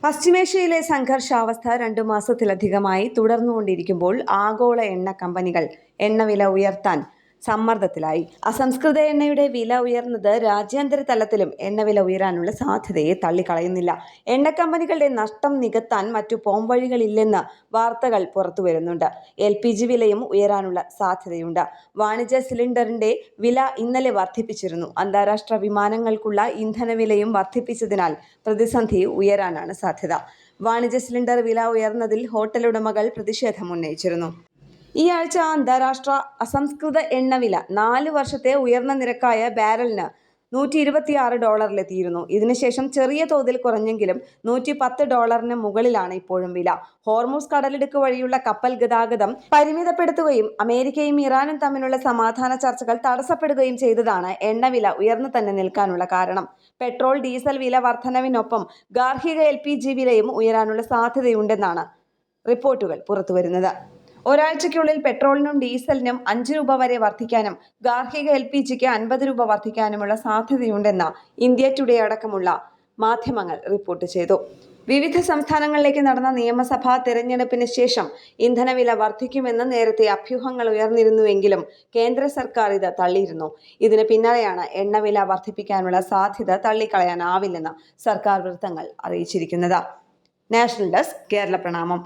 പശ്ചിമേഷ്യയിലെ സംഘർഷാവസ്ഥ 2 മാസത്തിലധികമായി തുടർന്നുകൊണ്ടിരിക്കുമ്പോൾ ആഗോള എണ്ണ കമ്പനികൾ എണ്ണവില ഉയർത്താൻ സമ്മർദ്ദത്തിലായി. അസംസ്കൃത എണ്ണയുടെ വില ഉയർന്നത് രാജ്യാന്തര തലത്തിലും എണ്ണവില ഉയരാനുള്ള സാധ്യതയെ തള്ളിക്കളയുന്നില്ല. എണ്ണക്കമ്പനികളുടെ നഷ്ടം നികത്താൻ മറ്റു പോംവഴികളില്ലെന്ന് വാർത്തകൾ പുറത്തുവരുന്നുണ്ട്. LPG വിലയും ഉയരാനുള്ള സാധ്യതയുണ്ട്. വാണിജ്യ സിലിണ്ടറിന്റെ വില ഇന്നലെ വർദ്ധിപ്പിച്ചിരുന്നു. അന്താരാഷ്ട്ര വിമാനങ്ങൾക്കുള്ള ഇന്ധനവിലയും വർദ്ധിപ്പിച്ചതിനാൽ പ്രതിസന്ധി ഉയരാനാണ് സാധ്യത. വാണിജ്യ സിലിണ്ടർ വില ഉയർന്നതിൽ ഹോട്ടൽ ഉടമകൾ പ്രതിഷേധമുന്നയിച്ചിരുന്നു. ഈ ആഴ്ച അന്താരാഷ്ട്ര അസംസ്കൃത എണ്ണവില 4 വർഷത്തെ ഉയർന്ന നിരക്കായ ബാരലിന് $126 ഇതിനുശേഷം ചെറിയ തോതിൽ കുറഞ്ഞെങ്കിലും $110 മുകളിലാണ് ഇപ്പോഴും വില. ഹോർമുസ് കടലിടുക്ക് വഴിയുള്ള കപ്പൽ ഗതാഗതം പരിമിതപ്പെടുത്തുകയും അമേരിക്കയും ഇറാനും തമ്മിലുള്ള സമാധാന ചർച്ചകൾ തടസ്സപ്പെടുകയും ചെയ്തതാണ് എണ്ണവില ഉയർന്നു തന്നെ നിൽക്കാനുള്ള കാരണം. പെട്രോൾ, ഡീസൽ വില വർധനവിനൊപ്പം ഗാർഹിക LPG വിലയും ഉയരാനുള്ള സാധ്യതയുണ്ടെന്നാണ് റിപ്പോർട്ടുകൾ പുറത്തുവരുന്നത്. ഒരാഴ്ചയ്ക്കുള്ളിൽ പെട്രോളിനും ഡീസലിനും $5 വരെ വർദ്ധിക്കാനും ഗാർഹിക LPGക്ക് $50 വർദ്ധിക്കാനുമുള്ള സാധ്യതയുണ്ടെന്ന് ഇന്ത്യ ടുഡേ അടക്കമുള്ള മാധ്യമങ്ങൾ റിപ്പോർട്ട് ചെയ്തു. വിവിധ സംസ്ഥാനങ്ങളിലേക്ക് നടന്ന നിയമസഭാ തെരഞ്ഞെടുപ്പിന് ശേഷം ഇന്ധനവില വർദ്ധിക്കുമെന്ന് നേരത്തെ അഭ്യൂഹങ്ങൾ ഉയർന്നിരുന്നുവെങ്കിലും കേന്ദ്ര സർക്കാർ ഇത് തള്ളിയിരുന്നു. ഇതിന് പിന്നാലെയാണ് എണ്ണവില വർദ്ധിപ്പിക്കാനുള്ള സാധ്യത തള്ളിക്കളയാനാവില്ലെന്ന് സർക്കാർ വൃത്തങ്ങൾ അറിയിച്ചിരിക്കുന്നത്. നാഷണൽ ഡെസ്ക്, കേരള പ്രണാമം.